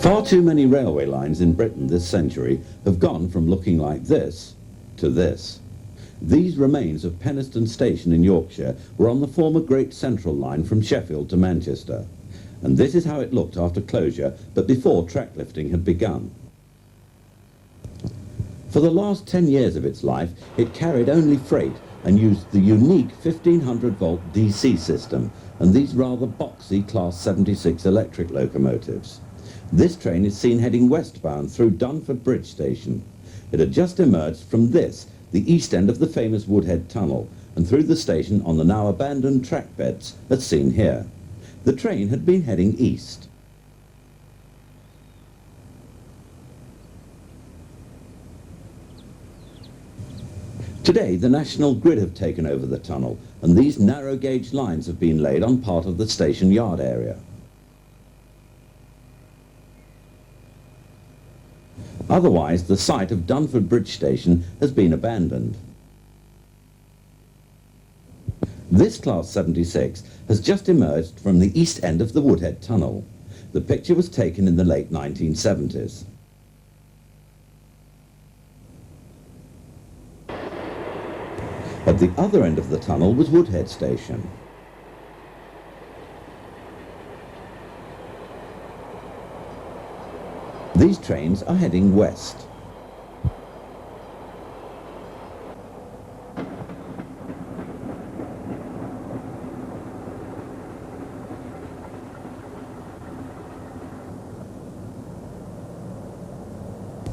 Far too many railway lines in Britain this century have gone from looking like this to this. These remains of Penistone Station in Yorkshire were on the former Great Central Line from Sheffield to Manchester. And this is how it looked after closure, but before track lifting had begun. For the last 10 years of its life, it carried only freight and used the unique 1500-volt DC system and these rather boxy Class 76 electric locomotives. This train is seen heading westbound through Dunford Bridge Station. It had just emerged from this, the east end of the famous Woodhead tunnel, and through the station on the now abandoned track beds, as seen here. The train had been heading east. Today, the National Grid have taken over the tunnel, and these narrow gauge lines have been laid on part of the station yard area. Otherwise, the site of Dunford Bridge Station has been abandoned. This Class 76 has just emerged from the east end of the Woodhead tunnel. The picture was taken in the late 1970s. At the other end of the tunnel was Woodhead Station. These trains are heading west.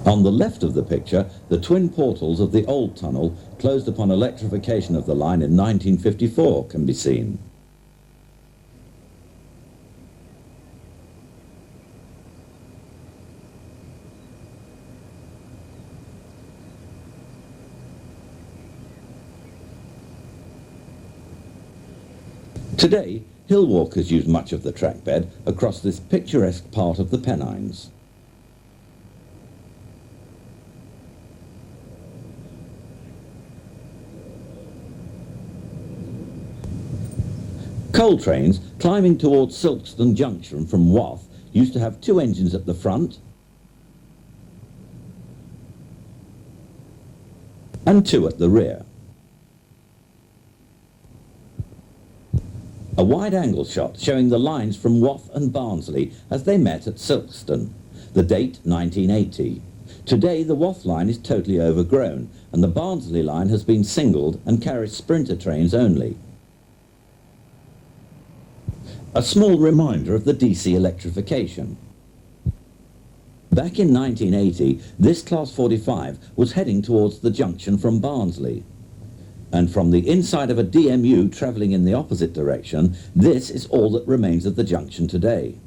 On the left of the picture, the twin portals of the old tunnel, closed upon electrification of the line in 1954, can be seen. Today, hill walkers use much of the trackbed across this picturesque part of the Pennines. Coal trains climbing towards Silkstone Junction from Wath used to have two engines at the front and two at the rear. A wide-angle shot showing the lines from Wath and Barnsley as they met at Silkstone. The date 1980. Today the Wath line is totally overgrown and the Barnsley line has been singled and carries sprinter trains only. A small reminder of the DC electrification. Back in 1980, this Class 45 was heading towards the junction from Barnsley. And from the inside of a DMU travelling in the opposite direction, this is all that remains of the junction today.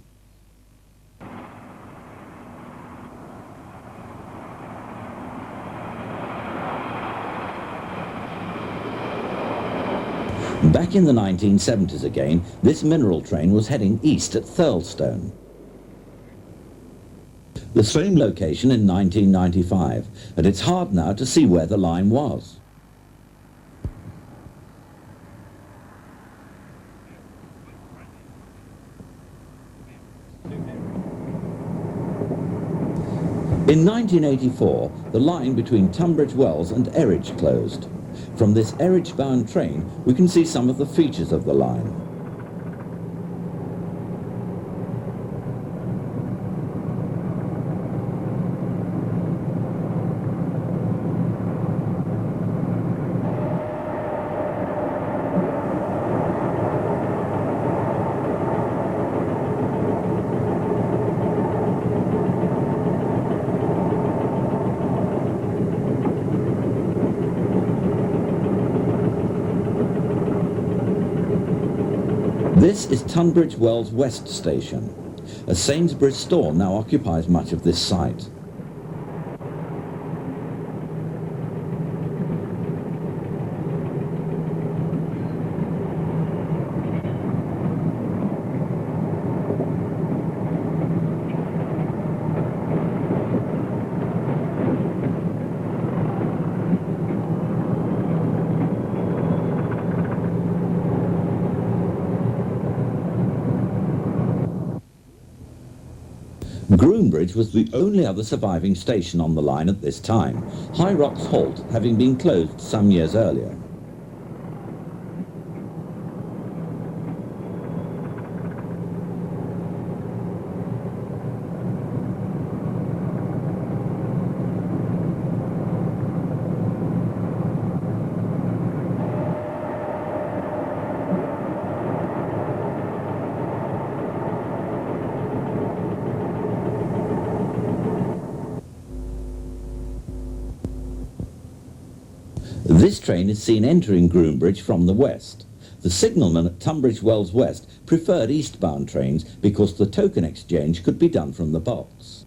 Back in the 1970s again, this mineral train was heading east at Thurlstone. The same location in 1995, and it's hard now to see where the line was. In 1984, the line between Tunbridge Wells and Eridge closed. From this Eridge-bound train, we can see some of the features of the line. This is Tunbridge Wells West Station. A Sainsbury's store now occupies much of this site. Groombridge was the only other surviving station on the line at this time, High Rock's halt having been closed some years earlier. This train is seen entering Groombridge from the west. The signalman at Tunbridge Wells West preferred eastbound trains because the token exchange could be done from the box.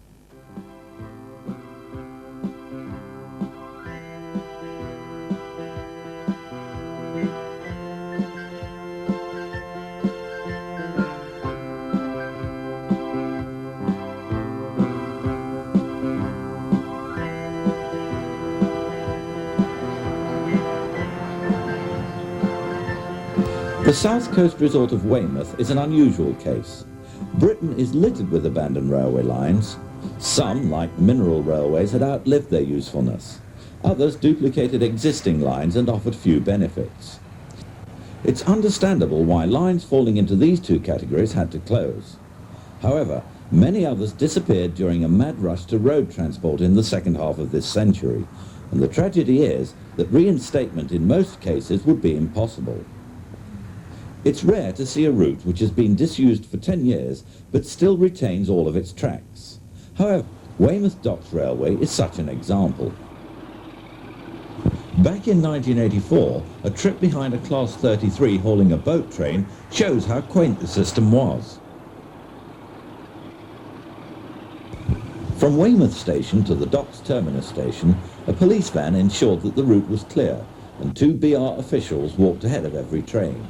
The south coast resort of Weymouth is an unusual case. Britain is littered with abandoned railway lines. Some, like mineral railways, had outlived their usefulness. Others duplicated existing lines and offered few benefits. It's understandable why lines falling into these two categories had to close. However, many others disappeared during a mad rush to road transport in the second half of this century, and the tragedy is that reinstatement in most cases would be impossible. It's rare to see a route which has been disused for 10 years but still retains all of its tracks. However, Weymouth Docks Railway is such an example. Back in 1984, a trip behind a Class 33 hauling a boat train shows how quaint the system was. From Weymouth Station to the Docks Terminus Station, a police van ensured that the route was clear, and two BR officials walked ahead of every train.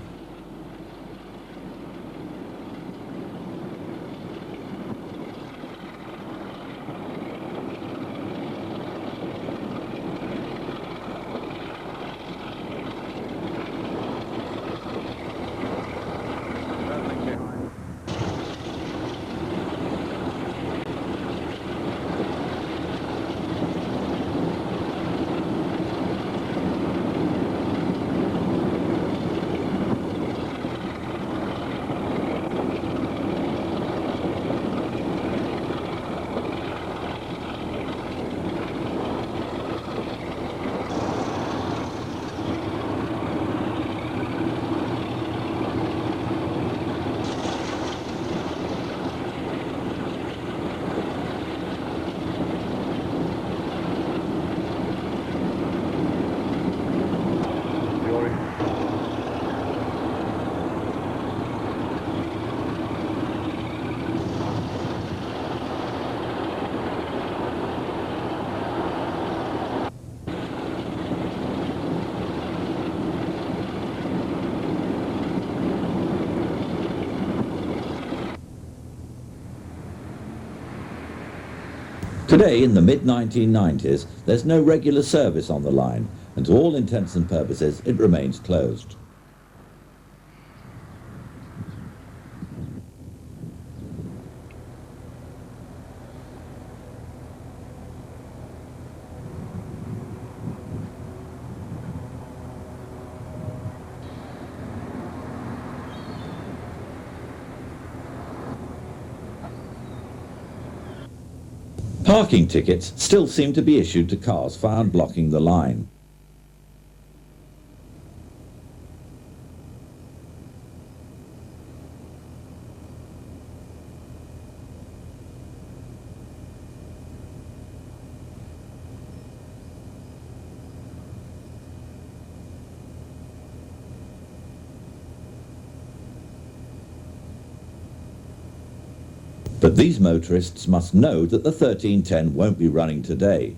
Today, in the mid-1990s, there's no regular service on the line, and to all intents and purposes, it remains closed. Parking tickets still seem to be issued to cars found blocking the line. But these motorists must know that the 1310 won't be running today.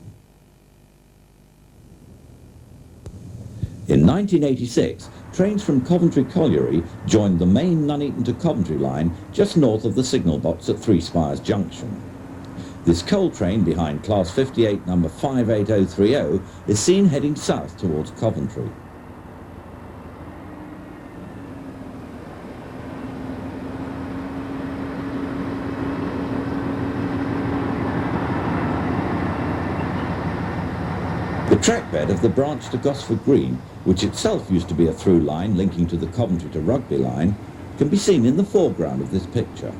In 1986, trains from Coventry Colliery joined the main Nuneaton to Coventry line just north of the signal box at Three Spires Junction. This coal train behind Class 58 number 58030 is seen heading south towards Coventry. The trackbed of the branch to Gosford Green, which itself used to be a through line linking to the Coventry to Rugby line, can be seen in the foreground of this picture.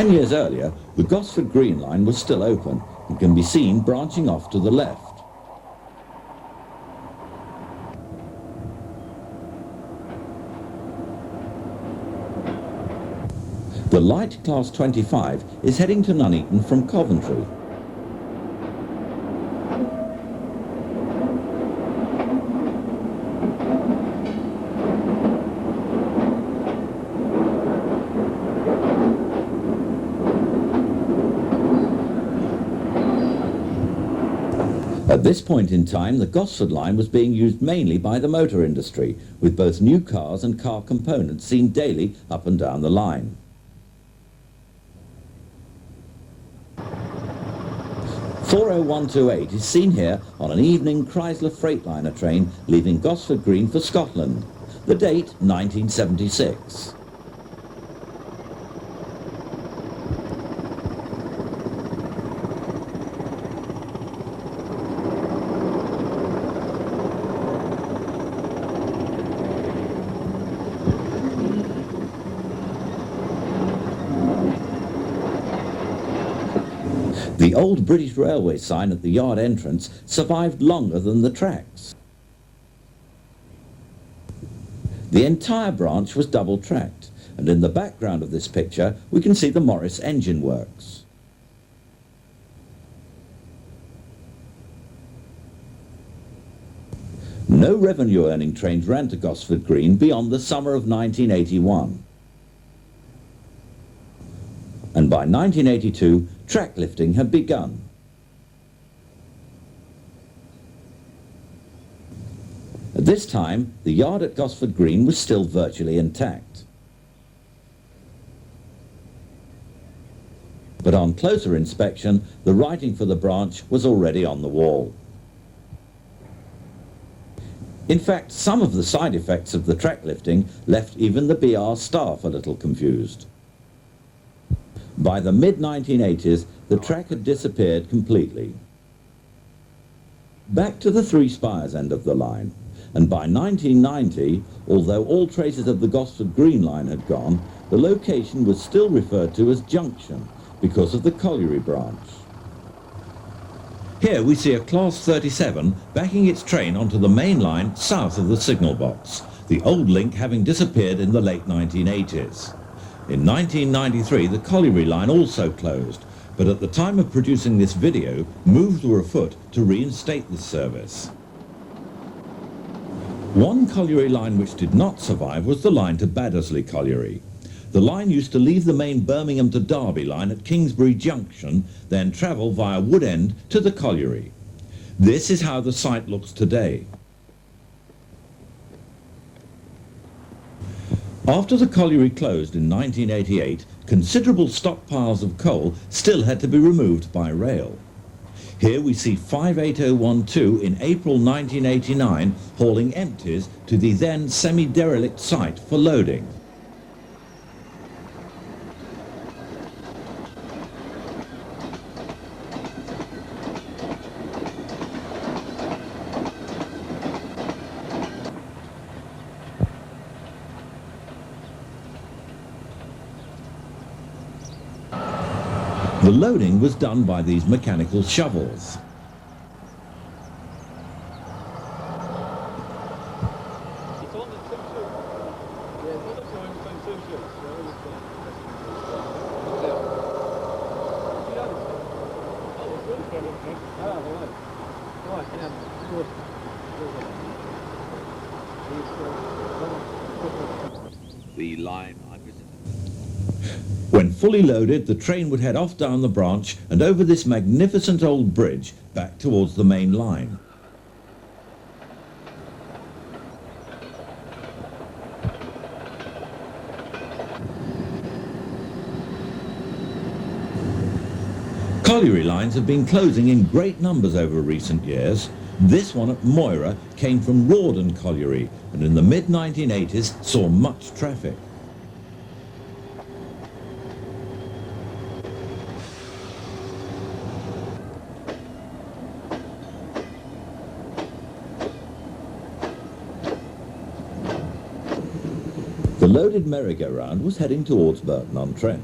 Years earlier, the Gosford Green line was still open and can be seen branching off to the left. The light Class 25 is heading to Nuneaton from Coventry. At this point in time, the Gosford line was being used mainly by the motor industry, with both new cars and car components seen daily up and down the line. "40128 is seen here on an evening Chrysler Freightliner train leaving Gosford Green for Scotland. The date, 1976. The old British Railway sign at the yard entrance survived longer than the tracks. The entire branch was double-tracked, and in the background of this picture we can see the Morris engine works. No revenue-earning trains ran to Gosford Green beyond the summer of 1981. And by 1982, track lifting had begun. At this time, the yard at Gosford Green was still virtually intact. But on closer inspection, the writing for the branch was already on the wall. In fact, some of the side effects of the track lifting left even the BR staff a little confused. By the mid-1980s, the track had disappeared completely. Back to the Three Spires end of the line, and by 1990, although all traces of the Gosford Green line had gone, the location was still referred to as Junction because of the colliery branch. Here we see a Class 37 backing its train onto the main line south of the signal box, the old link having disappeared in the late 1980s. In 1993, the colliery line also closed, but at the time of producing this video, moves were afoot to reinstate this service. One colliery line which did not survive was the line to Baddesley Colliery. The line used to leave the main Birmingham to Derby line at Kingsbury Junction, then travel via Woodhead to the colliery. This is how the site looks today. After the colliery closed in 1988, considerable stockpiles of coal still had to be removed by rail. Here we see 58012 in April 1989 hauling empties to the then semi-derelict site for loading. The loading was done by these mechanical shovels. The line I visited. When fully loaded, the train would head off down the branch and over this magnificent old bridge back towards the main line. Colliery lines have been closing in great numbers over recent years. This one at Moira came from Rawdon Colliery and in the mid-1980s saw much traffic. The loaded merry-go-round was heading towards Burton-on-Trent.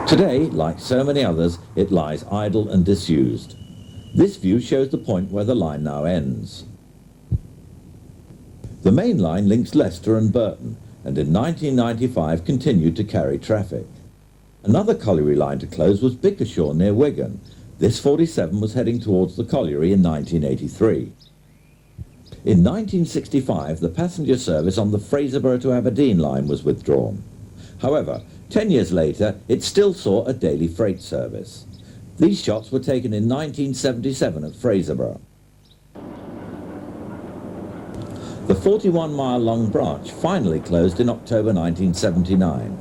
Today, like so many others, it lies idle and disused. This view shows the point where the line now ends. The main line links Leicester and Burton, and in 1995 continued to carry traffic. Another colliery line to close was Bickershaw near Wigan. This 47 was heading towards the colliery in 1983. In 1965, the passenger service on the Fraserburgh to Aberdeen line was withdrawn. However, 10 years later, it still saw a daily freight service. These shots were taken in 1977 at Fraserburgh. The 41-mile-long branch finally closed in October 1979.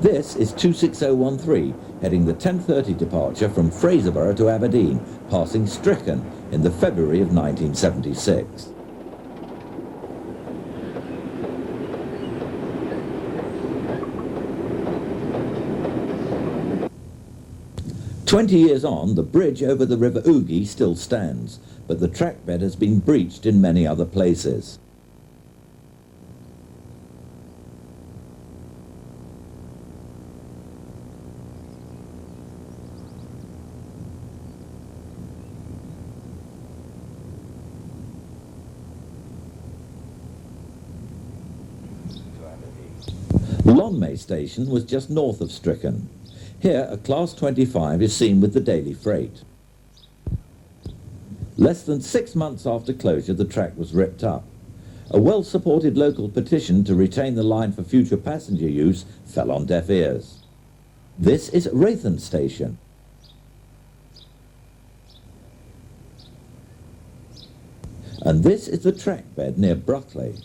This is 26013, heading the 10:30 departure from Fraserburgh to Aberdeen, passing Strichen in the February of 1976. 20 years on, the bridge over the River Oogie still stands, but the track bed has been breached in many other places. Lonmay Station was just north of Strichen. Here, a Class 25 is seen with the daily freight. Less than 6 months after closure, the track was ripped up. A well-supported local petition to retain the line for future passenger use fell on deaf ears. This is Raython Station. And this is the track bed near Brockley.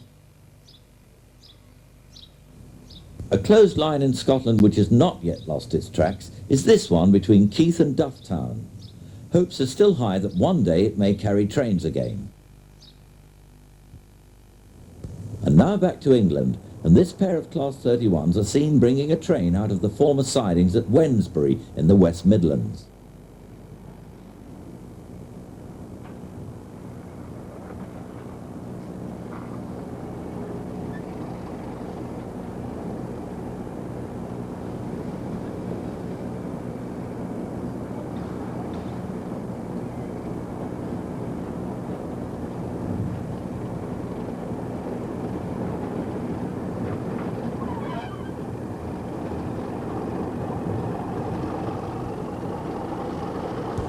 A closed line in Scotland which has not yet lost its tracks is this one between Keith and Dufftown. Hopes are still high that one day it may carry trains again. And now back to England, and this pair of Class 31s are seen bringing a train out of the former sidings at Wednesbury in the West Midlands.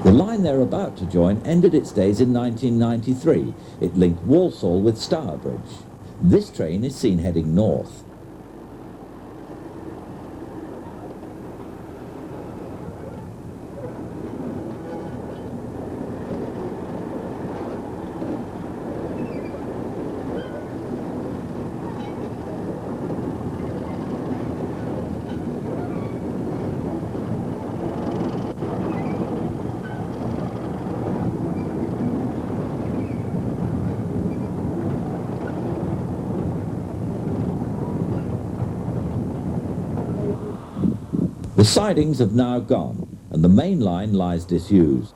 The line they're about to join ended its days in 1993. It linked Walsall with Stourbridge. This train is seen heading north. The sidings have now gone, and the main line lies disused.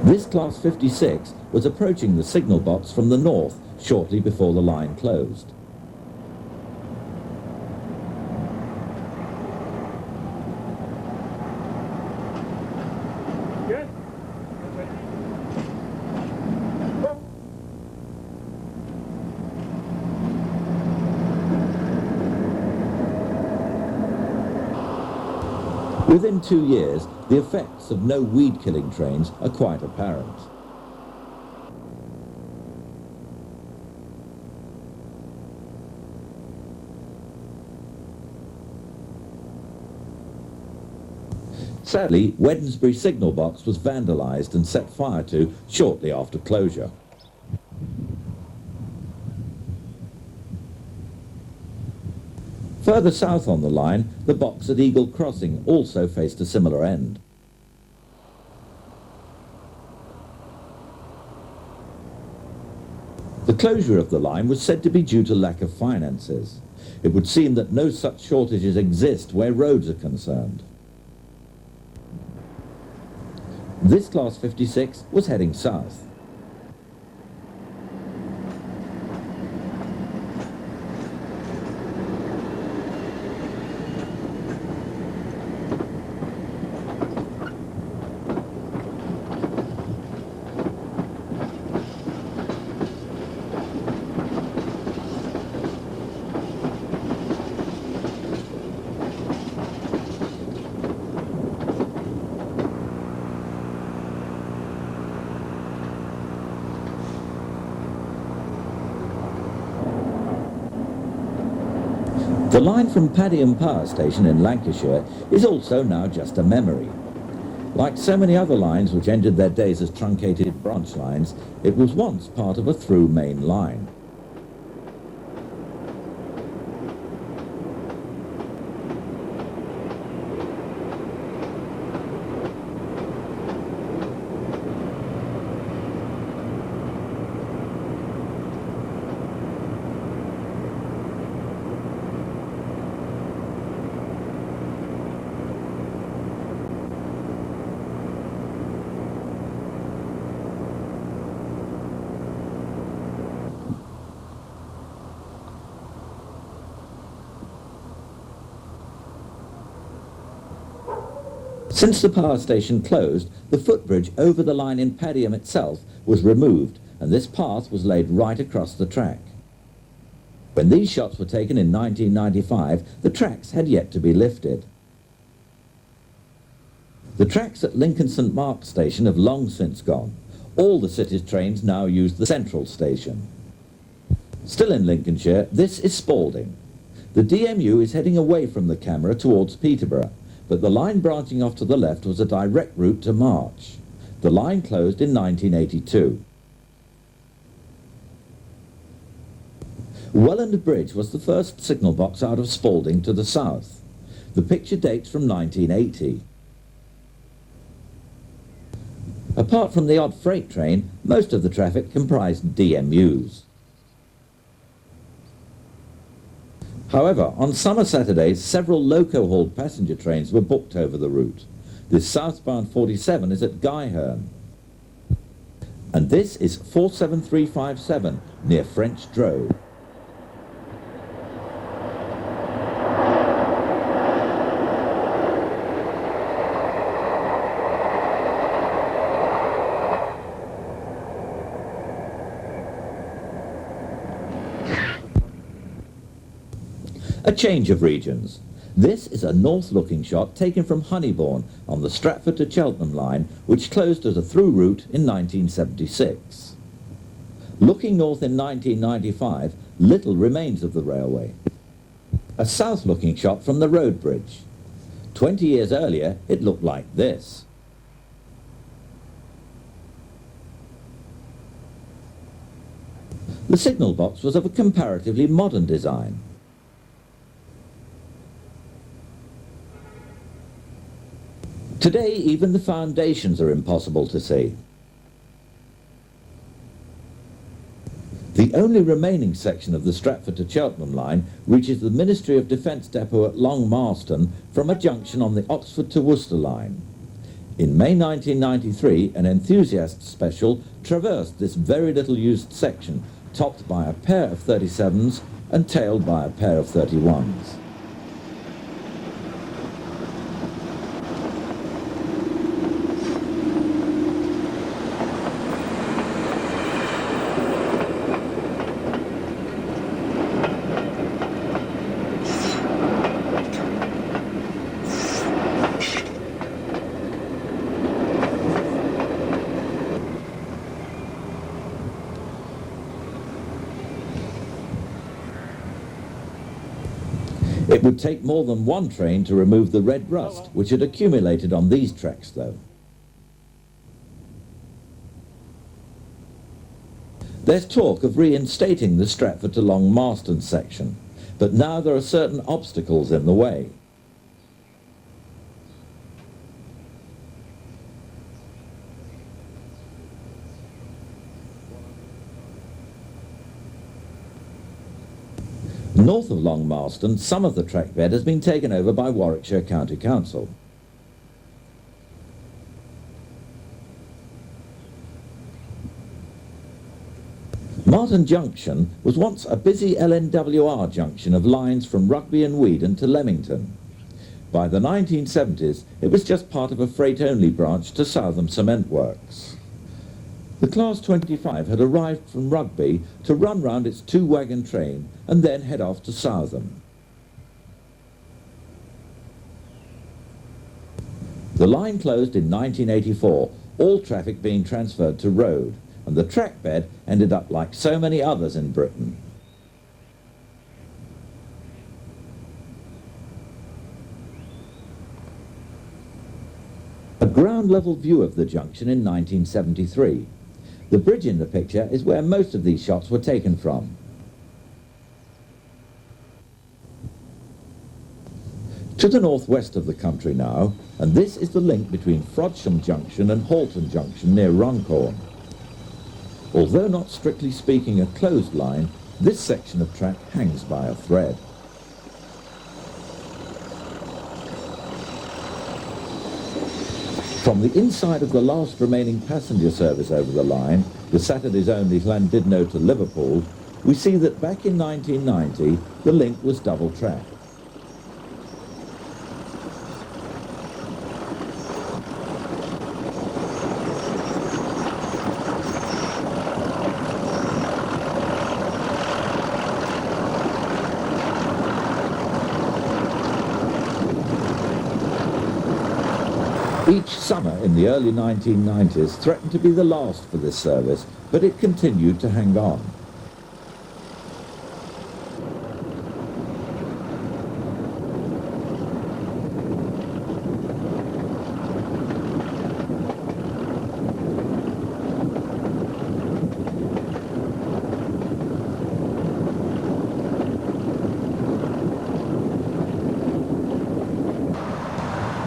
This Class 56 was approaching the signal box from the north shortly before the line closed. Within 2 years, the effects of no weed-killing trains are quite apparent. Sadly, Wednesbury signal box was vandalised and set fire to shortly after closure. Further south on the line, the box at Eagle Crossing also faced a similar end. The closure of the line was said to be due to lack of finances. It would seem that no such shortages exist where roads are concerned. This Class 56 was heading south. The line from Padiham Power Station in Lancashire is also now just a memory. Like so many other lines which ended their days as truncated branch lines, it was once part of a through main line. Since the power station closed, the footbridge over the line in Padiham itself was removed, and this path was laid right across the track. When these shots were taken in 1995, the tracks had yet to be lifted. The tracks at Lincoln St Mark's station have long since gone. All the city's trains now use the central station. Still in Lincolnshire, this is Splading. The DMU is heading away from the camera towards Peterborough, but the line branching off to the left was a direct route to March. The line closed in 1982. Welland Bridge was the first signal box out of Splading to the south. The picture dates from 1980. Apart from the odd freight train, most of the traffic comprised DMUs. However, on summer Saturdays, several loco-hauled passenger trains were booked over the route. This southbound 47 is at Guyherne. And this is 47357 near French Drove. A change of regions. This is a north-looking shot taken from Honeybourne on the Stratford to Cheltenham line, which closed as a through route in 1976. Looking north in 1995, little remains of the railway. A south-looking shot from the road bridge. 20 years earlier, it looked like this. The signal box was of a comparatively modern design. Today, even the foundations are impossible to see. The only remaining section of the Stratford to Cheltenham line reaches the Ministry of Defence depot at Long Marston from a junction on the Oxford to Worcester line. In May 1993, an enthusiast special traversed this very little used section, topped by a pair of 37s and tailed by a pair of 31s. It would take more than one train to remove the red rust, which had accumulated on these tracks, though. There's talk of reinstating the Stratford to Long Marston section, but now there are certain obstacles in the way. North of Long Marston, some of the track bed has been taken over by Warwickshire County Council. Marton Junction was once a busy LNWR junction of lines from Rugby and Weardale to Leamington. By the 1970s, it was just part of a freight-only branch to Southam Cement Works. The Class 25 had arrived from Rugby to run round its two-wagon train and then head off to Southam. The line closed in 1984, all traffic being transferred to road, and the track bed ended up like so many others in Britain. A ground-level view of the junction in 1973. The bridge in the picture is where most of these shots were taken from. To the northwest of the country now, and this is the link between Frodsham Junction and Halton Junction near Runcorn. Although not strictly speaking a closed line, this section of track hangs by a thread. From the inside of the last remaining passenger service over the line, the Saturday's only Llandudno to Liverpool, we see that back in 1990, the link was double track. Each summer in the early 1990s threatened to be the last for this service, but it continued to hang on.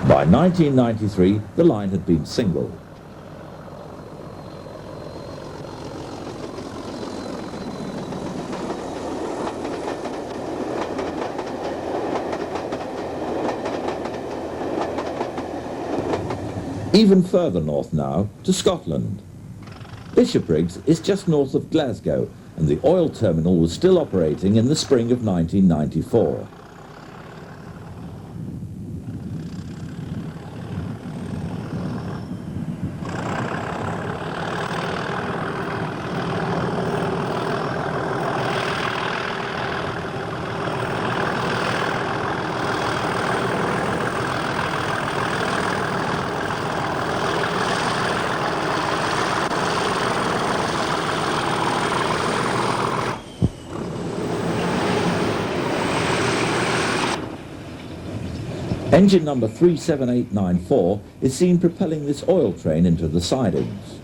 By 1993, the line had been single. Even further north now, to Scotland. Bishopbriggs is just north of Glasgow, and the oil terminal was still operating in the spring of 1994. Engine number 37894 is seen propelling this oil train into the sidings.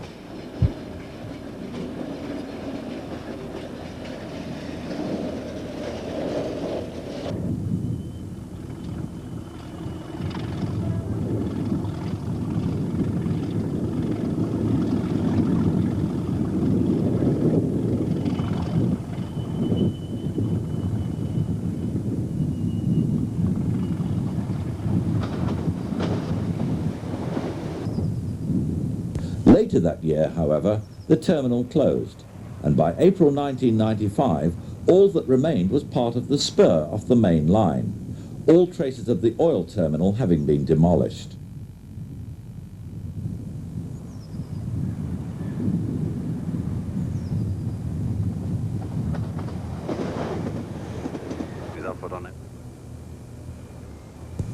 Later that year, however, the terminal closed, and by April 1995, all that remained was part of the spur off the main line, all traces of the oil terminal having been demolished.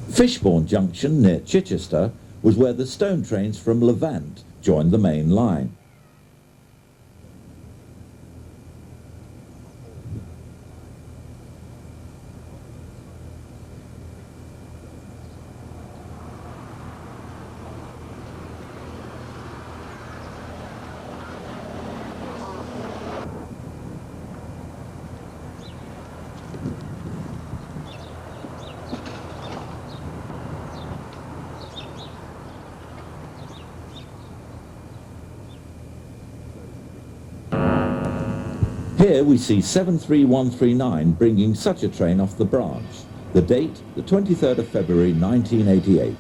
Fishbourne Junction near Chichester was where the stone trains from Levant joined the main line. Here we see 73139 bringing such a train off the branch. The date, the 23rd of February 1988.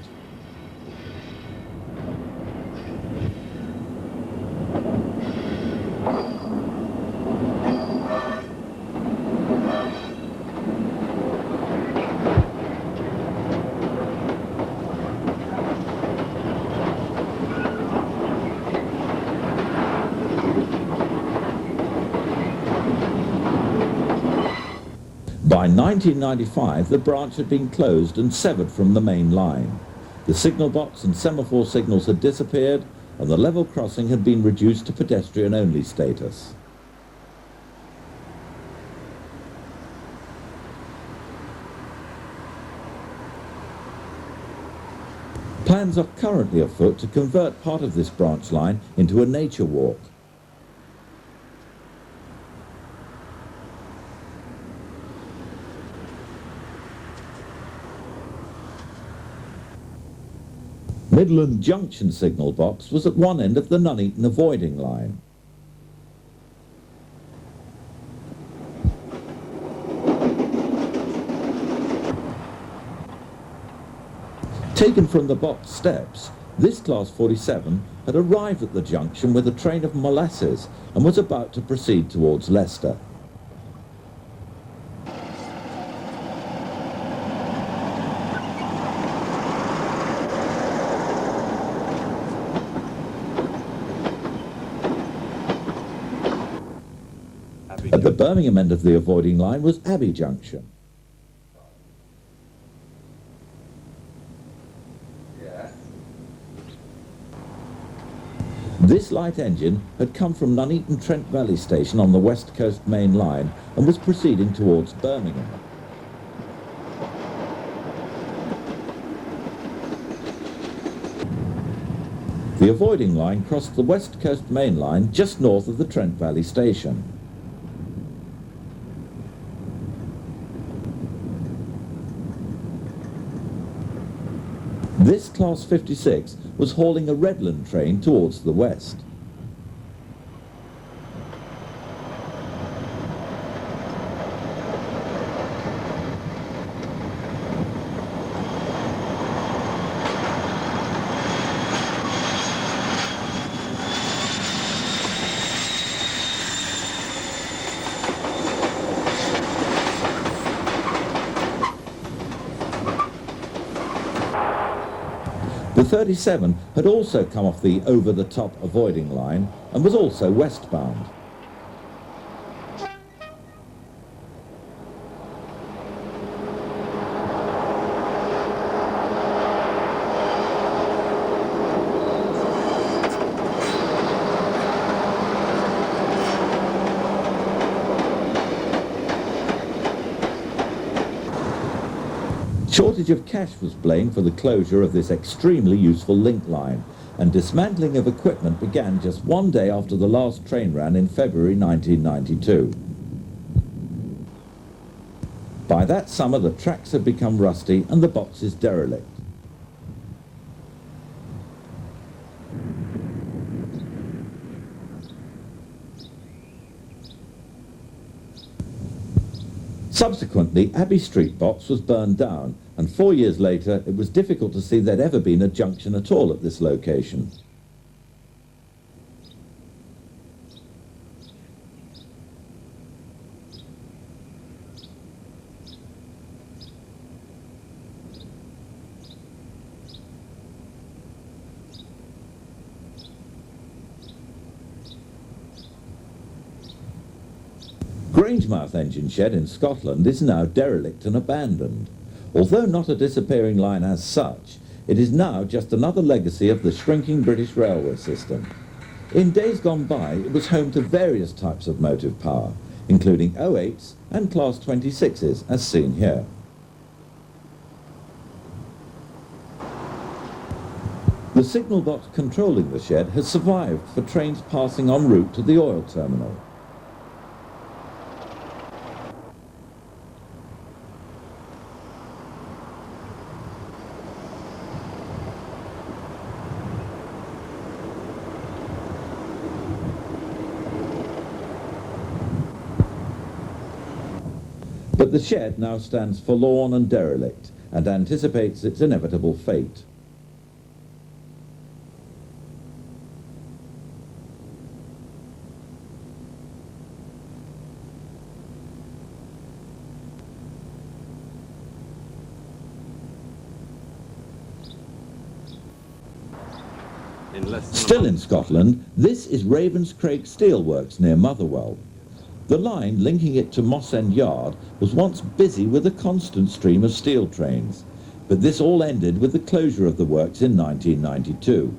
By 1995, the branch had been closed and severed from the main line. The signal box and semaphore signals had disappeared, and the level crossing had been reduced to pedestrian-only status. Plans are currently afoot to convert part of this branch line into a nature walk. Midland Junction signal box was at one end of the Nuneaton avoiding line. Taken from the box steps, this Class 47 had arrived at the junction with a train of molasses and was about to proceed towards Leicester. At the Birmingham end of the avoiding line was Abbey Junction. This light engine had come from Nuneaton Trent Valley Station on the West Coast Main Line and was proceeding towards Birmingham. The avoiding line crossed the West Coast Main Line just north of the Trent Valley Station. This Class 56 was hauling a Redland train towards the west. The 37 had also come off the over-the-top avoiding line and was also westbound. Shortage of cash was blamed for the closure of this extremely useful link line, and dismantling of equipment began just one day after the last train ran in February 1992. By that summer the tracks had become rusty and the boxes derelict. Subsequently, Abbey Street box was burned down, and 4 years later it was difficult to see there'd ever been a junction at all at this location. Weymouth engine shed in Scotland is now derelict and abandoned. Although not a disappearing line as such, it is now just another legacy of the shrinking British railway system. In days gone by, it was home to various types of motive power, including 08s and Class 26s, as seen here. The signal box controlling the shed has survived for trains passing en route to the oil terminal. But the shed now stands forlorn and derelict and anticipates its inevitable fate. Still in Scotland, this is Ravenscraig Steelworks near Motherwell. The line linking it to Moss End Yard was once busy with a constant stream of steel trains, but this all ended with the closure of the works in 1992.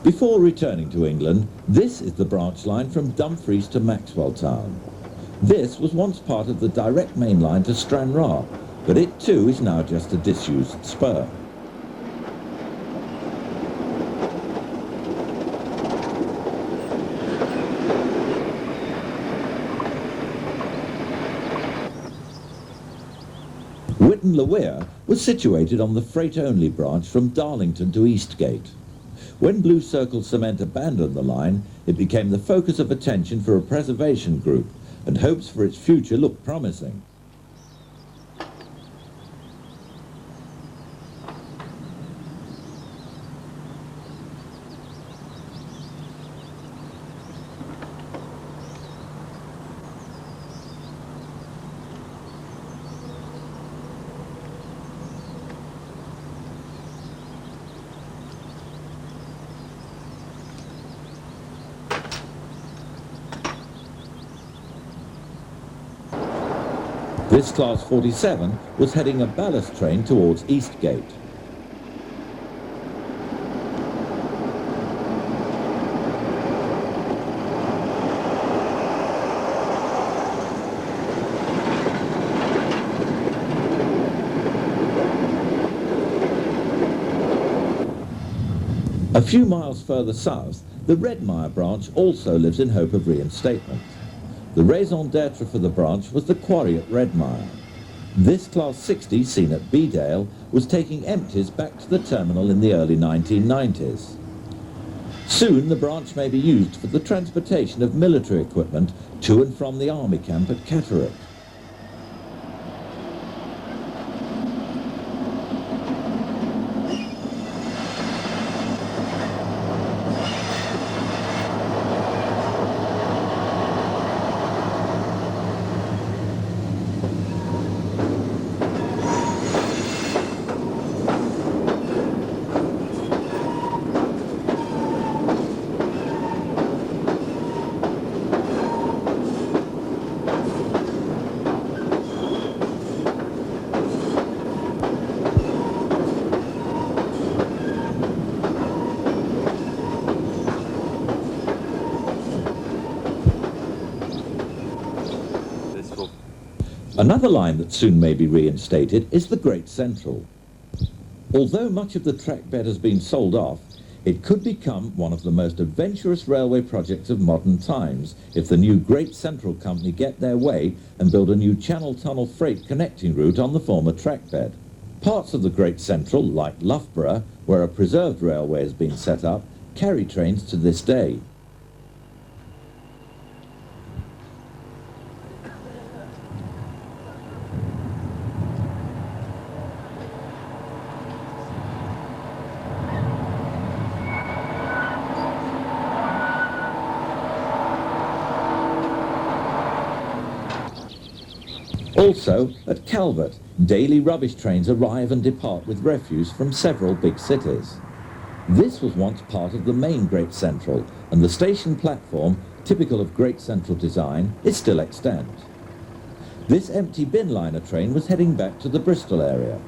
Before returning to England, this is the branch line from Dumfries to Maxwelltown. This was once part of the direct main line to Stranraer, but it too is now just a disused spur. Witton-le-Weir was situated on the freight-only branch from Darlington to Eastgate. When Blue Circle Cement abandoned the line, it became the focus of attention for a preservation group, and hopes for its future looked promising. This Class 47 was heading a ballast train towards Eastgate. A few miles further south, the Redmire branch also lives in hope of reinstatement. The raison d'etre for the branch was the quarry at Redmire. This Class 60, seen at Weardale, was taking empties back to the terminal in the early 1990s. Soon the branch may be used for the transportation of military equipment to and from the army camp at Catalogues. Another line that soon may be reinstated is the Great Central. Although much of the track bed has been sold off, it could become one of the most adventurous railway projects of modern times if the new Great Central Company get their way and build a new Channel Tunnel freight connecting route on the former track bed. Parts of the Great Central, like Loughborough, where a preserved railway has been set up, carry trains to this day. Also, at Calvert, daily rubbish trains arrive and depart with refuse from several big cities. This was once part of the main Great Central, and the station platform, typical of Great Central design, is still extant. This empty bin liner train was heading back to the Bristol area.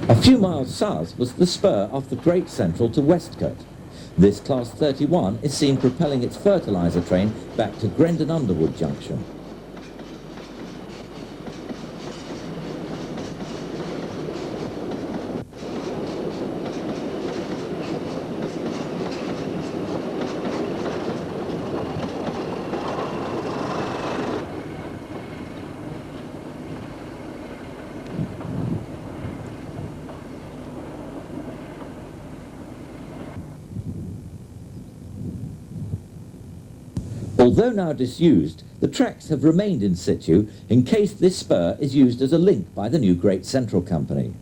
A few miles south was the spur off the Great Central to Westcote. This Class 31 is seen propelling its fertiliser train back to Grendon Underwood Junction. Although now disused, the tracks have remained in situ in case this spur is used as a link by the new Great Central Company.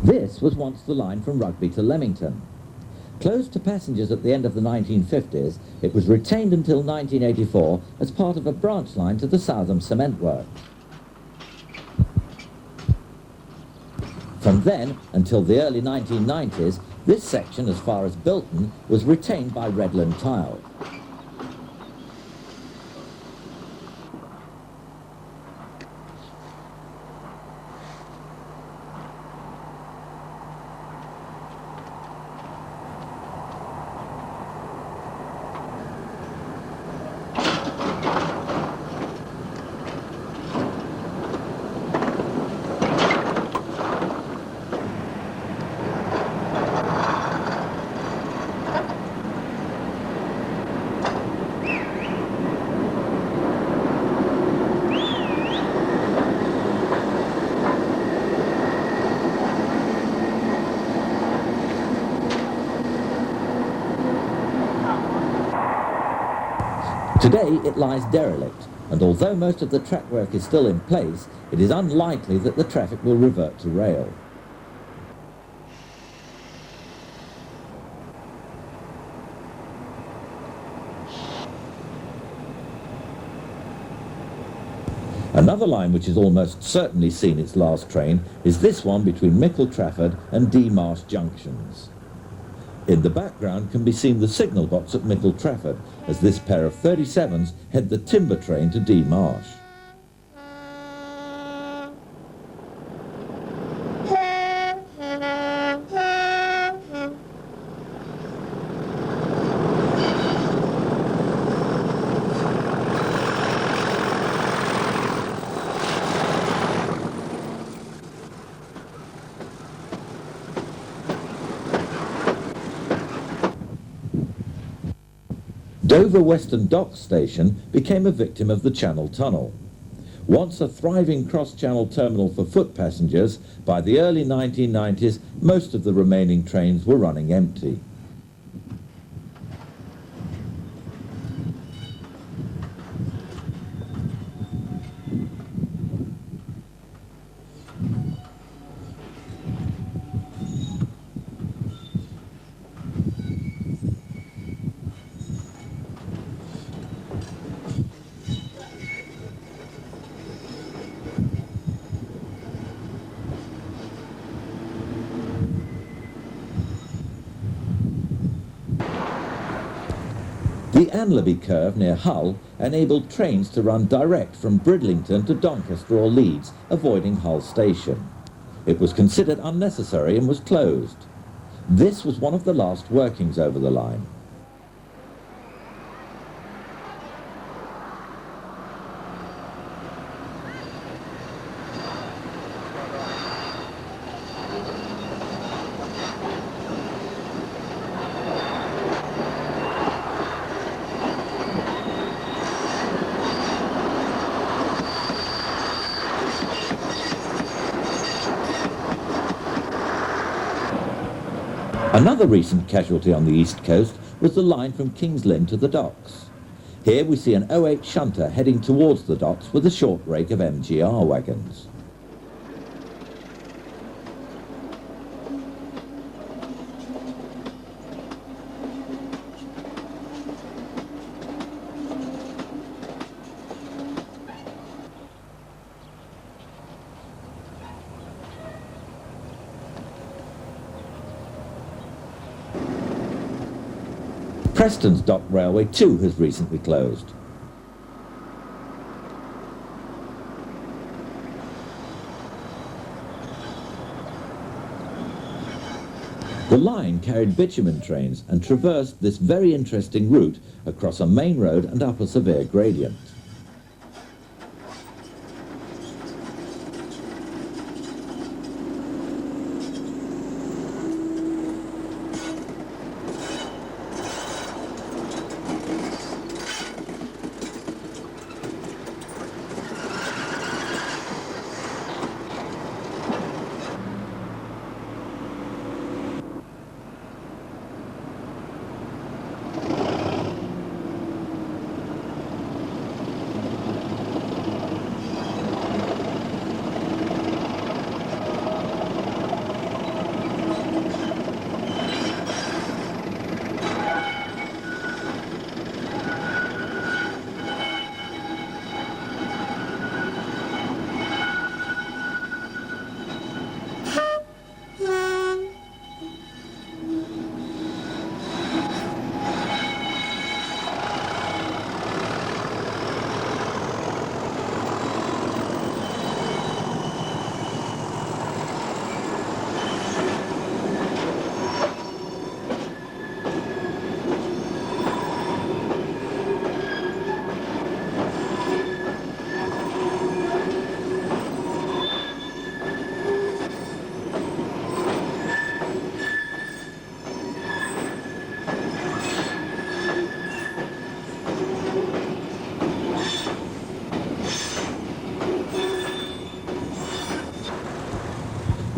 This was once the line from Rugby to Leamington. Closed to passengers at the end of the 1950s, it was retained until 1984 as part of a branch line to the Southam Cement Works. From then until the early 1990s, this section as far as Bilton was retained by Redland Tile. Today it lies derelict, and although most of the track work is still in place, it is unlikely that the traffic will revert to rail. Another line which has almost certainly seen its last train is this one between Mickle Trafford and D Marsh junctions. In the background can be seen the signal box at Mickle Trafford as this pair of 37s head the timber train to D Marsh. Dover Western Docks Station became a victim of the Channel Tunnel. Once a thriving cross-channel terminal for foot passengers, by the early 1990s most of the remaining trains were running empty. The Anlaby curve near Hull enabled trains to run direct from Bridlington to Doncaster or Leeds, avoiding Hull station. It was considered unnecessary and was closed. This was one of the last workings over the line. Another recent casualty on the east coast was the line from King's Lynn to the docks. Here we see an 08 shunter heading towards the docks with a short rake of MGR wagons. Preston's dock railway too has recently closed. The line carried bitumen trains and traversed this very interesting route across a main road and up a severe gradient.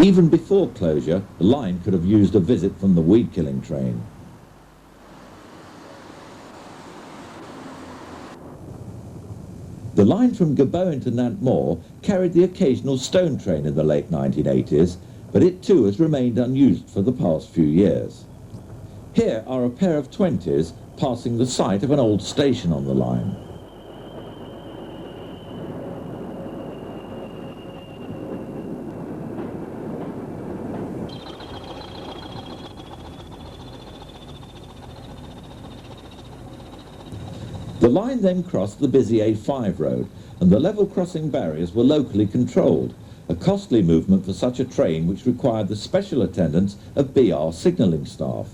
Even before closure, the line could have used a visit from the weed-killing train. The line from Gabowen to Nantmore carried the occasional stone train in the late 1980s, but it too has remained unused for the past few years. Here are a pair of 20s passing the site of an old station on the line. The line then crossed the busy A5 road, and the level crossing barriers were locally controlled, a costly movement for such a train which required the special attendance of BR signalling staff.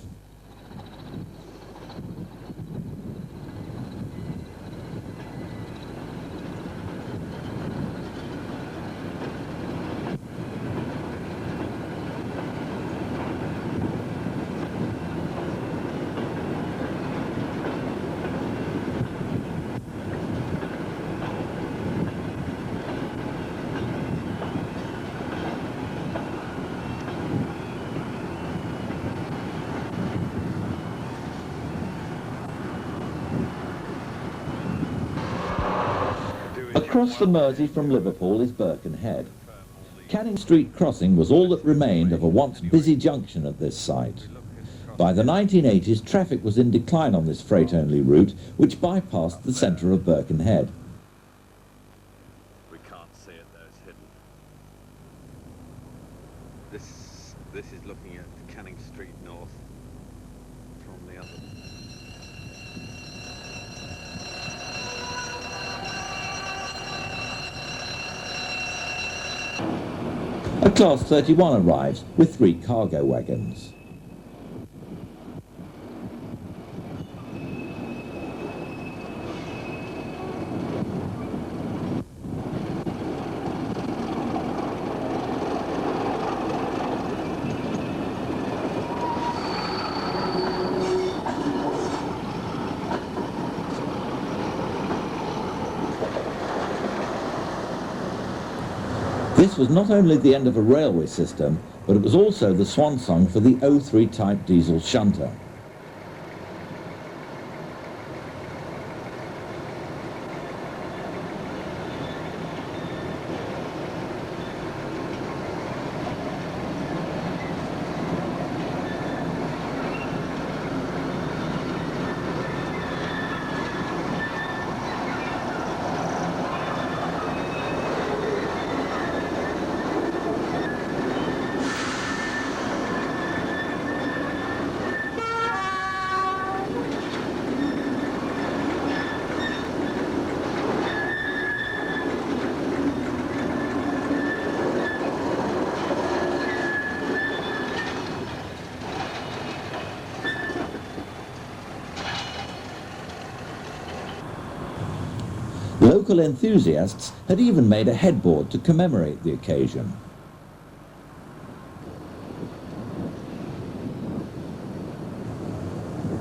Across the Mersey from Liverpool is Birkenhead. Canning Street crossing was all that remained of a once busy junction at this site. By the 1980s, traffic was in decline on this freight-only route, which bypassed the centre of Birkenhead. We can't see it though, it's hidden. This is looking at Canning Street North from the other. Class 31 arrives with 3 cargo wagons. This was not only the end of a railway system, but it was also the swan song for the 03 type diesel shunter. Local enthusiasts had even made a headboard to commemorate the occasion.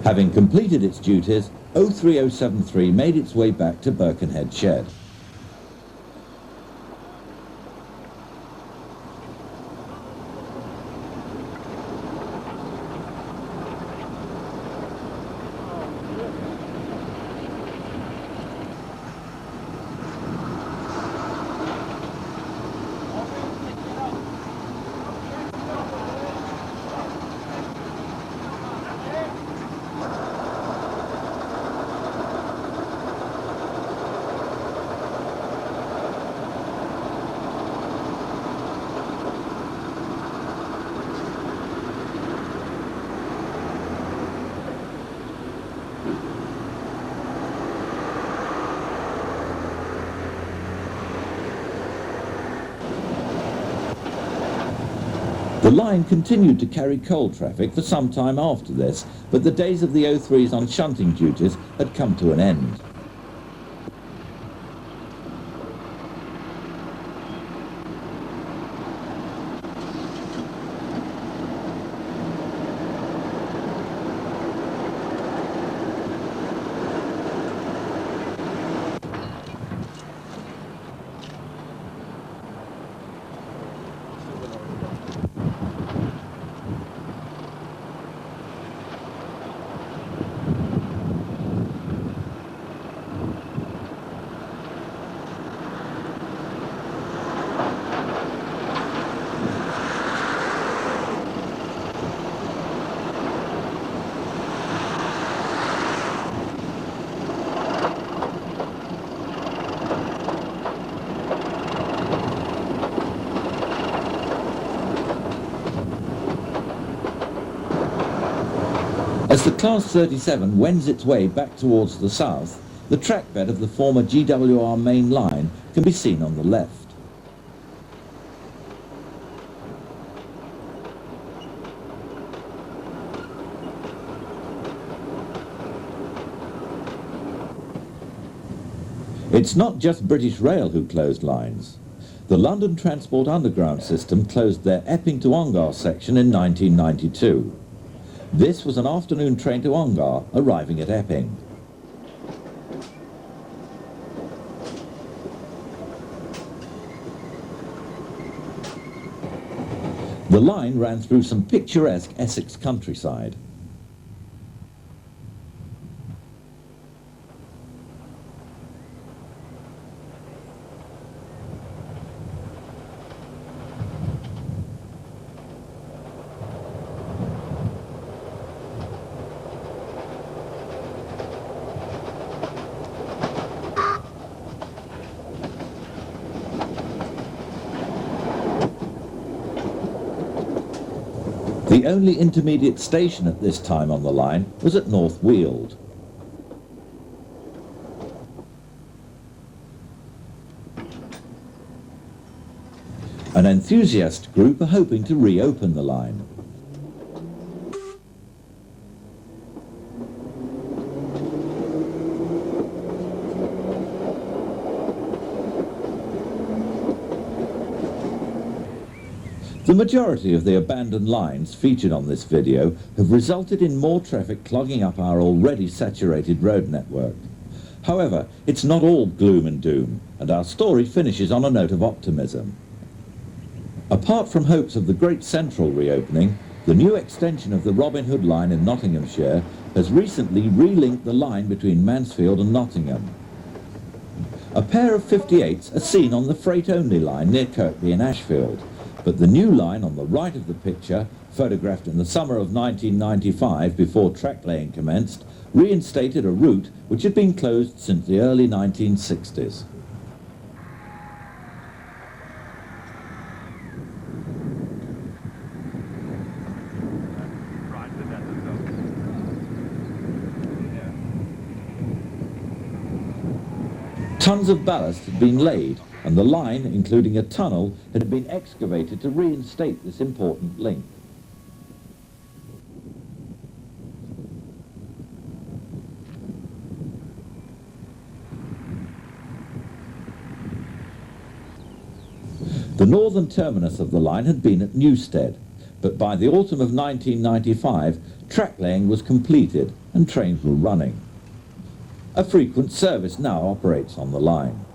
Having completed its duties, 03073 made its way back to Birkenhead Shed. The line continued to carry coal traffic for some time after this, but the days of the 03s on shunting duties had come to an end. As the Class 37 wends its way back towards the south, the trackbed of the former GWR main line can be seen on the left. It's not just British Rail who closed lines. The London Transport Underground system closed their Epping to Ongar section in 1992. This was an afternoon train to Ongar, arriving at Epping. The line ran through some picturesque Essex countryside. The only intermediate station at this time on the line was at North Weald. An enthusiast group are hoping to reopen the line. The majority of the abandoned lines featured on this video have resulted in more traffic clogging up our already saturated road network. However, it's not all gloom and doom, and our story finishes on a note of optimism. Apart from hopes of the Great Central reopening, the new extension of the Robin Hood line in Nottinghamshire has recently relinked the line between Mansfield and Nottingham. A pair of 58s are seen on the freight-only line near Kirkby and Ashfield, but the new line on the right of the picture, photographed in the summer of 1995 before track laying commenced, reinstated a route which had been closed since the early 1960s. Tons of ballast had been laid, and the line, including a tunnel, had been excavated to reinstate this important link. The northern terminus of the line had been at Newstead, but by the autumn of 1995, track laying was completed and trains were running. A frequent service now operates on the line.